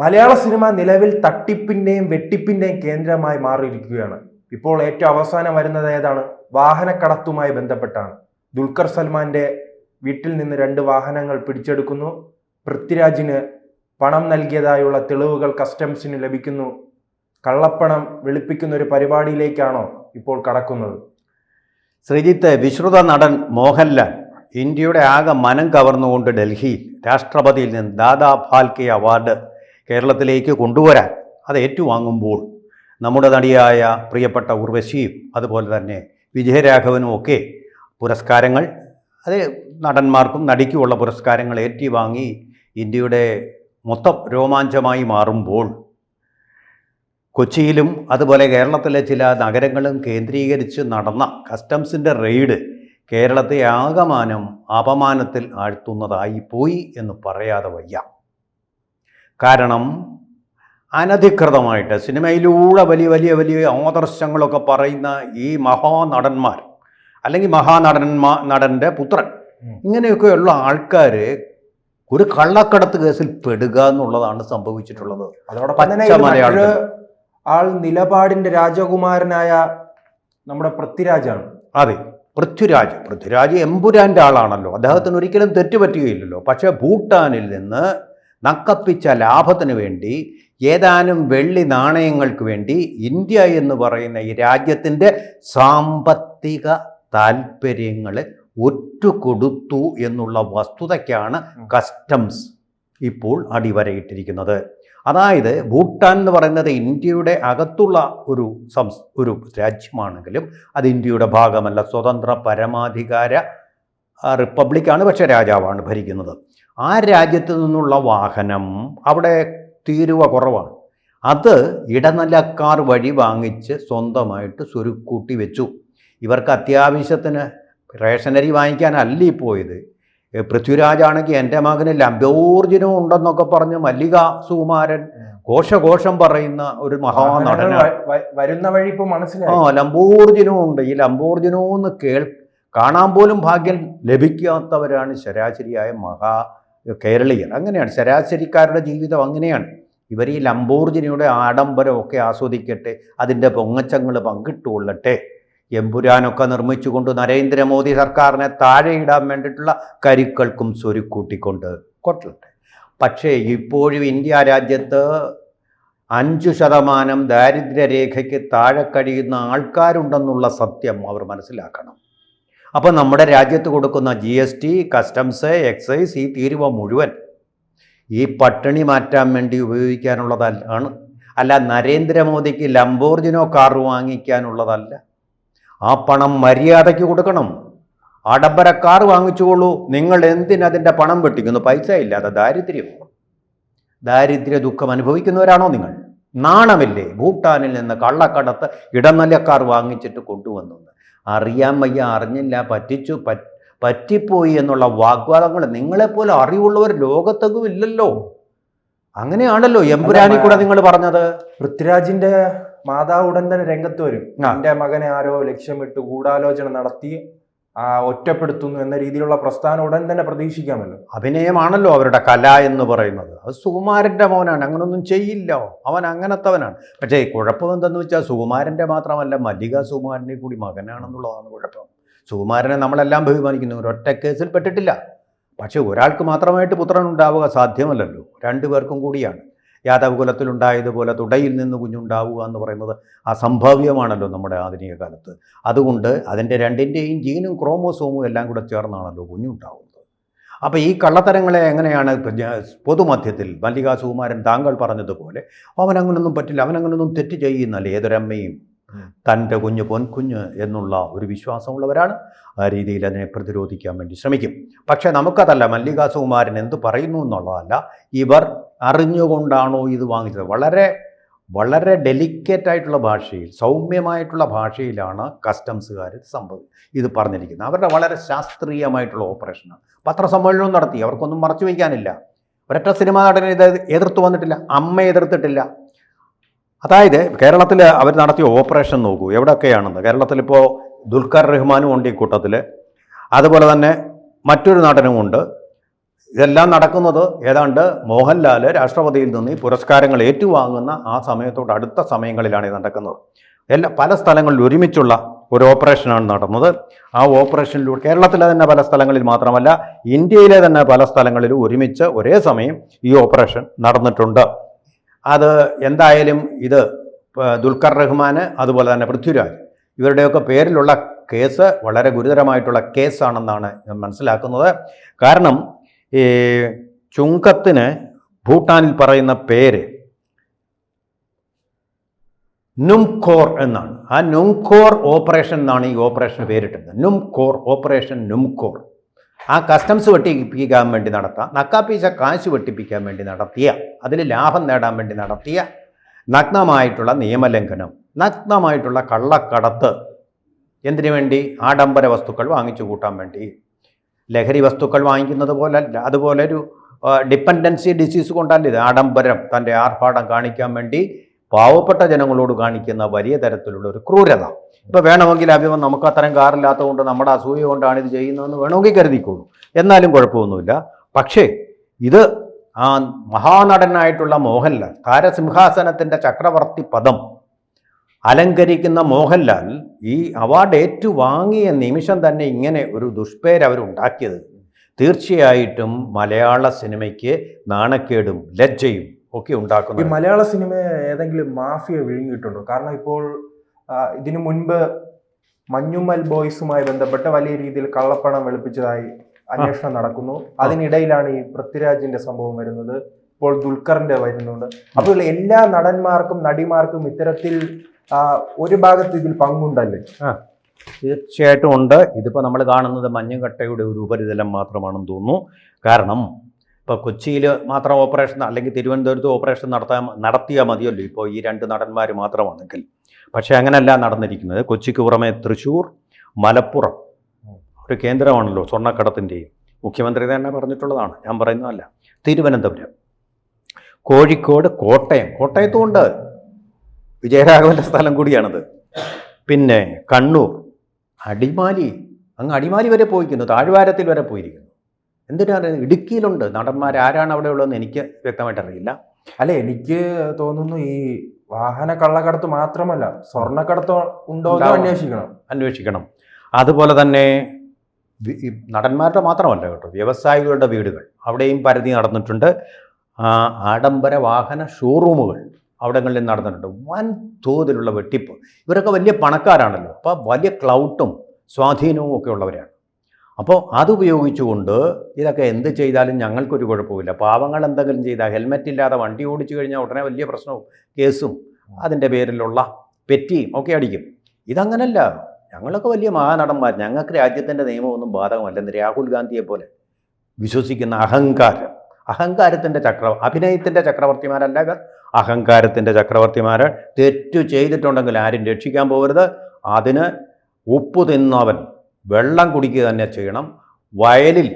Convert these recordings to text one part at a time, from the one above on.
മലയാള cinema നിലവിൽ തട്ടിപ്പിന്റെയും വെട്ടിപ്പിന്റെയും കേന്ദ്രമായി മാറിയിരിക്കുകയാണ്. ഇപ്പോൾ ഏറ്റവും അവസാനം വരുന്നത് ഏതാണ്? വാഹനക്കടത്തുമായി ബന്ധപ്പെട്ടാണ്. ദുൽഖർ സൽമാന്റെ വീട്ടിൽ നിന്ന് 2 വാഹനങ്ങൾ പിടിച്ചെടുക്കുന്നു. പൃഥ്വിരാജിന് പണം നൽകിയതായുള്ള തെളിവുകൾ കസ്റ്റംസിന് ലഭിക്കുന്നു. കള്ളപ്പണം വെളുപ്പിക്കുന്ന ഒരു പരിപാടിയിലേക്കാണോ ഇപ്പോൾ കടക്കുന്നത്? ശ്രീജിത്ത്, വിശ്രുത നടൻ മോഹൻലാൽ ഇന്ത്യയുടെ ആകെ മനം കവർന്നുകൊണ്ട് ഡൽഹിയിൽ രാഷ്ട്രപതിയിൽ നിന്ന് ദാദാ ഫാൽക്കെ അവാർഡ് കേരളത്തിലേക്ക് കൊണ്ടുവരാൻ അത് ഏറ്റുവാങ്ങുമ്പോൾ നമ്മുടെ നടിയായ പ്രിയപ്പെട്ട ഉർവശിയും അതുപോലെ തന്നെ വിജയരാഘവനും ഒക്കെ പുരസ്കാരങ്ങൾ, അത് നടന്മാർക്കും നടിക്കുമുള്ള പുരസ്കാരങ്ങൾ ഏറ്റുവാങ്ങി ഇന്ത്യയുടെ മൊത്തം രോമാഞ്ചമായി മാറുമ്പോൾ കൊച്ചിയിലും അതുപോലെ കേരളത്തിലെ ചില നഗരങ്ങളും കേന്ദ്രീകരിച്ച് നടന്ന കസ്റ്റംസിൻ്റെ റെയ്ഡ് കേരളത്തെ ആകമാനം അപമാനത്തിൽ ആഴ്ത്തുന്നതായി പോയി എന്ന് പറയാതെ വയ്യ. കാരണം അനധികൃതമായിട്ട് സിനിമയിലൂടെ വലിയ വലിയ വലിയ ആദർശങ്ങളൊക്കെ പറയുന്ന ഈ മഹാനടന്മാർ അല്ലെങ്കിൽ നടൻ്റെ പുത്രൻ, ഇങ്ങനെയൊക്കെയുള്ള ആൾക്കാർ ഒരു കള്ളക്കടത്ത് കേസിൽ പെടുക എന്നുള്ളതാണ് സംഭവിച്ചിട്ടുള്ളത്. അതോടൊപ്പം ആൾ നിലപാടിന്റെ രാജകുമാരനായ നമ്മുടെ പൃഥ്വിരാജാണ്. അതെ, പൃഥ്വിരാജ് എമ്പുരാൻ്റെ ആളാണല്ലോ. അദ്ദേഹത്തിന് ഒരിക്കലും തെറ്റുപറ്റുകയില്ലല്ലോ. പക്ഷേ ഭൂട്ടാനിൽ നിന്ന് നക്കപ്പിച്ച ലാഭത്തിന് വേണ്ടി ഏതാനും വെള്ളി നാണയങ്ങൾക്ക് വേണ്ടി ഇന്ത്യ എന്ന് പറയുന്ന ഈ രാജ്യത്തിൻ്റെ സാമ്പത്തിക താൽപ്പര്യങ്ങളെ ഒറ്റുകൊടുത്തു എന്നുള്ള വസ്തുതയ്ക്കാണ് കസ്റ്റംസ് ഇപ്പോൾ അടിവരയിട്ടിരിക്കുന്നത്. അതായത് ഭൂട്ടാൻ എന്ന് പറയുന്നത് ഇന്ത്യയുടെ അകത്തുള്ള ഒരു രാജ്യമാണെങ്കിലും അത് ഇന്ത്യയുടെ ഭാഗമല്ല, സ്വതന്ത്ര പരമാധികാര റിപ്പബ്ലിക്കാണ്. പക്ഷേ രാജാവാണ് ഭരിക്കുന്നത്. ആ രാജ്യത്തു നിന്നുള്ള വാഹനം അവിടെ തീരുവ കുറവാണ്. അത് ഇടനിലക്കാർ വഴി വാങ്ങിച്ച് സ്വന്തമായിട്ട് സ്വരുക്കൂട്ടി വെച്ചു. ഇവർക്ക് അത്യാവശ്യത്തിന് റേഷനരി വാങ്ങിക്കാനല്ല ഈ പോയത്. പൃഥ്വിരാജാണെങ്കിൽ എൻ്റെ മകന് ലംബോർജിനും ഉണ്ടെന്നൊക്കെ പറഞ്ഞ് മല്ലിക സുകുമാരൻ ഘോഷം പറയുന്ന ഒരു മഹാനടനാണ്. വരുന്ന വഴി ഇപ്പോൾ മനസ്സിലായി. ലംബോർജിനും ഉണ്ട്. ഈ ലംബോർജിനോ എന്ന് കാണാൻ പോലും ഭാഗ്യം ലഭിക്കാത്തവരാണ് ശരാശരിയായ കേരളീയർ. അങ്ങനെയാണ് ശരാശരിക്കാരുടെ ജീവിതം, അങ്ങനെയാണ്. ഇവർ ഈ ലംബോർജിനിയുടെ ആഡംബരമൊക്കെ ആസ്വദിക്കട്ടെ, അതിൻ്റെ പൊങ്ങച്ചങ്ങൾ പങ്കിട്ടുകൊള്ളട്ടെ. എമ്പുരാനൊക്കെ നിർമ്മിച്ചുകൊണ്ട് നരേന്ദ്രമോദി സർക്കാരിനെ താഴെയിടാൻ വേണ്ടിയിട്ടുള്ള കരുക്കൾക്കും സ്വരുക്കൂട്ടിക്കൊണ്ട് കൊട്ടട്ടെ. പക്ഷേ ഇപ്പോഴും ഇന്ത്യ രാജ്യത്ത് 5% ദാരിദ്ര്യരേഖയ്ക്ക് താഴെ കഴിയുന്ന ആൾക്കാരുണ്ടെന്നുള്ള സത്യം അവർ മനസ്സിലാക്കണം. അപ്പോൾ നമ്മുടെ രാജ്യത്ത് കൊടുക്കുന്ന GST, കസ്റ്റംസ്, എക്സൈസ്, ഈ തീരുവ മുഴുവൻ ഈ പട്ടിണി മാറ്റാൻ വേണ്ടി ഉപയോഗിക്കാനുള്ളതല്ലാണ്. അല്ല നരേന്ദ്രമോദിക്ക് ലംബോർജിനോ കാർ വാങ്ങിക്കാനുള്ളതല്ല. ആ പണം മര്യാദയ്ക്ക് കൊടുക്കണം. ആഡംബര കാർ വാങ്ങിച്ചുകൊള്ളൂ. നിങ്ങൾ എന്തിനതിൻ്റെ പണം വെട്ടിക്കുന്നു? പൈസ ഇല്ലാതെ ദാരിദ്ര്യ ദുഃഖം അനുഭവിക്കുന്നവരാണോ നിങ്ങൾ? നാണമില്ലേ? ഭൂട്ടാനിൽ നിന്ന് കള്ളക്കടത്ത് ഇടനിലക്കാർ വാങ്ങിച്ചിട്ട് കൊണ്ടുവന്നു. അറിയാൻ വയ്യ, അറിഞ്ഞില്ല, പറ്റിപ്പോയി എന്നുള്ള വാഗ്വാദങ്ങൾ നിങ്ങളെപ്പോലെ അറിവുള്ളവർ ലോകത്തെങ്ങും ഇല്ലല്ലോ. അങ്ങനെയാണല്ലോ എമ്പുരാനി കൂടെ നിങ്ങൾ പറഞ്ഞത്. പൃഥ്വിരാജിന്റെ മാതാവ് ഉടൻ തന്നെ രംഗത്ത് വരും. എന്റെ മകനെ ആരോ ലക്ഷ്യമിട്ട് ഗൂഢാലോചന നടത്തി ഒറ്റപ്പെടുത്തുന്നു എന്ന രീതിയിലുള്ള പ്രസ്ഥാനം ഉടൻ തന്നെ പ്രതീക്ഷിക്കാമല്ലോ. അഭിനയമാണല്ലോ അവരുടെ കല എന്ന് പറയുന്നത്. അത് സുകുമാരൻ്റെ മോനാണ്, അങ്ങനൊന്നും ചെയ്യില്ല, അവൻ അങ്ങനത്തവനാണ്. പക്ഷേ കുഴപ്പമെന്തെന്ന് വെച്ചാൽ സുകുമാരൻ്റെ മാത്രമല്ല, മല്ലിക സുകുമാരൻ്റെ കൂടി മകനാണെന്നുള്ളതാണ് കുഴപ്പം. സുകുമാരനെ നമ്മളെല്ലാം ബഹുമാനിക്കുന്നു, ഒരൊറ്റ കേസിൽ പെട്ടിട്ടില്ല. പക്ഷേ ഒരാൾക്ക് മാത്രമായിട്ട് പുത്രൻ ഉണ്ടാവുക സാധ്യമല്ലല്ലോ, 2 പേർക്കും കൂടിയാണ്. യാദവ് കുലത്തിലുണ്ടായതുപോലെ തുടയിൽ നിന്ന് കുഞ്ഞുണ്ടാവുക എന്ന് പറയുന്നത് അസംഭവ്യമാണല്ലോ നമ്മുടെ ആധുനിക കാലത്ത്. അതുകൊണ്ട് അതിൻ്റെ 2ൻ്റെയും ജീനും ക്രോമോസോമും എല്ലാം കൂടെ ചേർന്നാണല്ലോ കുഞ്ഞുണ്ടാവുന്നത്. അപ്പോൾ ഈ കള്ളത്തരങ്ങളെ എങ്ങനെയാണ് പൊതുമധ്യത്തിൽ മല്ലിക സുകുമാരൻ താങ്കൾ പറഞ്ഞതുപോലെ അവനങ്ങനൊന്നും പറ്റില്ല, അവനങ്ങനൊന്നും തെറ്റ് ചെയ്യുന്നല്ലേ ഏതൊരമ്മയും തൻ്റെ കുഞ്ഞ് പൊൻകുഞ്ഞ് എന്നുള്ള ഒരു വിശ്വാസമുള്ളവരാണ്. ആ രീതിയിൽ അതിനെ പ്രതിരോധിക്കാൻ വേണ്ടി ശ്രമിക്കും. പക്ഷേ നമുക്കതല്ല, മല്ലിക സുകുമാരൻ എന്ത് പറയുന്നു എന്നുള്ളതല്ല, ഇവർ അറിഞ്ഞുകൊണ്ടാണോ ഇത് വാങ്ങിച്ചത്? വളരെ വളരെ ഡെലിക്കേറ്റായിട്ടുള്ള ഭാഷയിൽ, സൗമ്യമായിട്ടുള്ള ഭാഷയിലാണ് കസ്റ്റംസുകാർ ഇത് പറഞ്ഞിരിക്കുന്നത്. അവരുടെ വളരെ ശാസ്ത്രീയമായിട്ടുള്ള ഓപ്പറേഷനാണ്. പത്രസമ്മേളനവും നടത്തി, അവർക്കൊന്നും മറച്ചു വയ്ക്കാനില്ല. ഒരൊറ്റ സിനിമാ നടനെ ഇത് എതിർത്ത് വന്നിട്ടില്ല, അമ്മ എതിർത്തിട്ടില്ല. അതായത് കേരളത്തിൽ അവർ നടത്തിയ ഓപ്പറേഷൻ നോക്കൂ എവിടെയൊക്കെയാണെന്ന്. കേരളത്തിലിപ്പോൾ ദുൽഖർ റഹ്മാനും ഉണ്ട് ഈ കൂട്ടത്തിൽ, അതുപോലെ തന്നെ മറ്റൊരു നടനുമുണ്ട്. ഇതെല്ലാം നടക്കുന്നത് ഏതാണ്ട് മോഹൻലാൽ രാഷ്ട്രപതിയിൽ നിന്ന് ഈ പുരസ്കാരങ്ങൾ ഏറ്റുവാങ്ങുന്ന ആ സമയത്തോട് അടുത്ത സമയങ്ങളിലാണ് ഇത് നടക്കുന്നത്. പല സ്ഥലങ്ങളിൽ ഒരുമിച്ചുള്ള ഒരു ഓപ്പറേഷനാണ് നടന്നത്. ആ ഓപ്പറേഷനിലൂടെ കേരളത്തിലെ തന്നെ പല സ്ഥലങ്ങളിൽ മാത്രമല്ല, ഇന്ത്യയിലെ തന്നെ പല സ്ഥലങ്ങളിലും ഒരുമിച്ച് ഒരേ സമയം ഈ ഓപ്പറേഷൻ നടന്നിട്ടുണ്ട്. അത് എന്തായാലും ഇത് ദുൽഖർ റഹ്മാന് അതുപോലെ തന്നെ പൃഥ്വിരാജ് ഇവരുടെയൊക്കെ പേരിലുള്ള കേസ് വളരെ ഗുരുതരമായിട്ടുള്ള കേസാണെന്നാണ് ഞാൻ മനസ്സിലാക്കുന്നത്. കാരണം ഈ ചുങ്കത്തിന് ഭൂട്ടാനിൽ പറയുന്ന പേര് നുംഖോർ എന്നാണ്. ആ നുംഖോർ ഓപ്പറേഷൻ എന്നാണ് ഈ ഓപ്പറേഷന് പേരിട്ടത്. നുംഖോർ ഓപ്പറേഷൻ നുംഖോർ. ആ കസ്റ്റംസ് വെട്ടിപ്പിക്കാൻ വേണ്ടി നക്കാപ്പീച്ച കാശ് വെട്ടിപ്പിക്കാൻ വേണ്ടി നടത്തിയ, അതിൽ ലാഭം നേടാൻ വേണ്ടി നടത്തിയ നഗ്നമായിട്ടുള്ള നിയമലംഘനം, നഗ്നമായിട്ടുള്ള കള്ളക്കടത്ത്, എന്തിനു വേണ്ടി? ആഡംബര വസ്തുക്കൾ വാങ്ങിച്ചു കൂട്ടാൻ വേണ്ടി. ലഹരി വസ്തുക്കൾ വാങ്ങിക്കുന്നത് പോലല്ല, അതുപോലെ ഒരു ഡിപ്പെൻഡൻസി ഡിസീസ് കൊണ്ടല്ല ഇത്. ആഡംബരം, തൻ്റെ ആർഭാടം കാണിക്കാൻ വേണ്ടി പാവപ്പെട്ട ജനങ്ങളോട് കാണിക്കുന്ന വലിയ തരത്തിലുള്ള ഒരു ക്രൂരത. ഇപ്പോൾ വേണമെങ്കിൽ അഭിമം നമുക്ക് അത്തരം കാറില്ലാത്തതുകൊണ്ട് നമ്മുടെ അസൂയ കൊണ്ടാണ് ഇത് ചെയ്യുന്നതെന്ന് വേണമെങ്കിൽ കരുതിക്കോളൂ, എന്നാലും കുഴപ്പമൊന്നുമില്ല. പക്ഷേ ഇത് ആ മഹാനടനായിട്ടുള്ള മോഹൻലാൽ, താരസിംഹാസനത്തിൻ്റെ ചക്രവർത്തി പദം അലങ്കരിക്കുന്ന മോഹൻലാൽ ഈ അവാർഡ് ഏറ്റുവാങ്ങിയ നിമിഷം തന്നെ ഇങ്ങനെ ഒരു ദുഷ്പേര് അവരുണ്ടാക്കിയത് തീർച്ചയായിട്ടും മലയാള സിനിമയ്ക്ക് നാണക്കേടും ലജ്ജയും ഒക്കെ ഉണ്ടാക്കുന്നു. ഈ മലയാള സിനിമയെ ഏതെങ്കിലും മാഫിയ വിഴുങ്ങിയിട്ടുണ്ടോ? കാരണം ഇപ്പോൾ ഇതിനു മുൻപ് മഞ്ഞുമൽ ബോയ്സുമായി ബന്ധപ്പെട്ട് വലിയ രീതിയിൽ കള്ളപ്പണം വെളുപ്പിച്ചതായി അന്വേഷണം നടക്കുന്നു. അതിനിടയിലാണ് ഈ പൃഥ്വിരാജിന്റെ സംഭവം വരുന്നത്. ഇപ്പോൾ ദുൽഖറിന്റെ വരുന്നുണ്ട്. അപ്പോൾ എല്ലാ നടന്മാർക്കും നടിമാർക്കും ഇത്തരത്തിൽ ഒരു ഭാഗത്ത് ഇതിൽ പങ്കുണ്ടല്ലേ? തീർച്ചയായിട്ടും ഉണ്ട്. ഇതിപ്പോൾ നമ്മൾ കാണുന്നത് മഞ്ഞുകട്ടയുടെ ഒരു ഉപരിതലം മാത്രമാണെന്ന് തോന്നുന്നു. കാരണം ഇപ്പോൾ കൊച്ചിയിൽ മാത്രം ഓപ്പറേഷൻ അല്ലെങ്കിൽ തിരുവനന്തപുരത്ത് ഓപ്പറേഷൻ നടത്തിയാൽ മതിയല്ലോ ഇപ്പോൾ ഈ രണ്ട് നടന്മാർ മാത്രമാണെങ്കിൽ. പക്ഷേ അങ്ങനെയല്ല നടന്നിരിക്കുന്നത്. കൊച്ചിക്ക് പുറമെ തൃശ്ശൂർ, മലപ്പുറം ഒരു കേന്ദ്രമാണല്ലോ സ്വർണ്ണക്കടത്തിൻ്റെയും. മുഖ്യമന്ത്രി തന്നെ പറഞ്ഞിട്ടുള്ളതാണ്, ഞാൻ പറയുന്നതല്ല. തിരുവനന്തപുരം, കോഴിക്കോട്, കോട്ടയത്തുമുണ്ട്. വിജയരാഘവൻ്റെ സ്ഥലം കൂടിയാണത്. പിന്നെ കണ്ണൂർ, അടിമാലി വരെ പോയിരിക്കുന്നു, താഴ്വാരത്തിൽ വരെ പോയിരിക്കുന്നു. എന്തിനാണ്? ഇടുക്കിയിലുണ്ട് നടന്മാർ. ആരാണ് അവിടെ ഉള്ളതെന്ന് എനിക്ക് വ്യക്തമായിട്ട് അറിയില്ല. അല്ലെ, എനിക്ക് തോന്നുന്നു ഈ വാഹന കള്ളക്കടത്ത് മാത്രമല്ല സ്വർണ്ണക്കടത്ത് ഉണ്ടോ എന്ന് അന്വേഷിക്കണം. അതുപോലെ തന്നെ നടന്മാരുടെ മാത്രമല്ല കേട്ടോ, വ്യവസായികളുടെ വീടുകൾ അവിടെയും പരിധി നടന്നിട്ടുണ്ട്. ആഡംബര വാഹന ഷോറൂമുകൾ അവിടങ്ങളിൽ നടന്നിട്ടുണ്ട്. വൻ തോതിലുള്ള വെട്ടിപ്പ്. ഇവരൊക്കെ വലിയ പണക്കാരാണല്ലോ, അപ്പോൾ വലിയ ക്ലൗട്ടും സ്വാധീനവും ഒക്കെ ഉള്ളവരാണ്. അപ്പോൾ അതുപയോഗിച്ചുകൊണ്ട് ഇതൊക്കെ എന്ത് ചെയ്താലും ഞങ്ങൾക്കൊരു കുഴപ്പമില്ല. പാവങ്ങൾ എന്തെങ്കിലും ചെയ്താൽ, ഹെൽമെറ്റ് ഇല്ലാതെ വണ്ടി ഓടിച്ചു കഴിഞ്ഞാൽ ഉടനെ വലിയ പ്രശ്നവും കേസും അതിൻ്റെ പേരിലുള്ള പെറ്റിയും ഒക്കെ അടിക്കും. ഇതങ്ങനല്ല. ഞങ്ങളൊക്കെ വലിയ മഹാനടന്മാർ, ഞങ്ങൾക്ക് രാജ്യത്തിൻ്റെ നിയമമൊന്നും ബാധകമല്ലെന്ന് രാഹുൽ ഗാന്ധിയെ പോലെ വിശ്വസിക്കുന്ന അഹങ്കാരത്തിൻ്റെ അഭിനയത്തിൻ്റെ ചക്രവർത്തിമാരല്ല ഇവർ, അഹങ്കാരത്തിൻ്റെ ചക്രവർത്തിമാർ. തെറ്റു ചെയ്തിട്ടുണ്ടെങ്കിൽ ആരും രക്ഷിക്കാൻ പോകരുത്. അതിന് ഉപ്പ് തിന്നവൻ വെള്ളം കുടിക്കുക തന്നെ ചെയ്യണം. വയലിൽ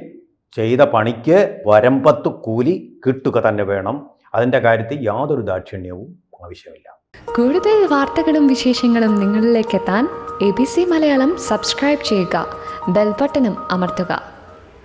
ചെയ്ത പണിക്ക് വരമ്പത്ത് കൂലി കിട്ടുക തന്നെ വേണം. അതിൻ്റെ കാര്യത്തിൽ യാതൊരു ദാക്ഷിണ്യവും ആവശ്യമില്ല. കൂടുതൽ വാർത്തകളും വിശേഷങ്ങളും നിങ്ങളിലേക്ക് എത്താൻ ABC മലയാളം സബ്സ്ക്രൈബ് ചെയ്യുക, ബെൽ ബട്ടണും അമർത്തുക.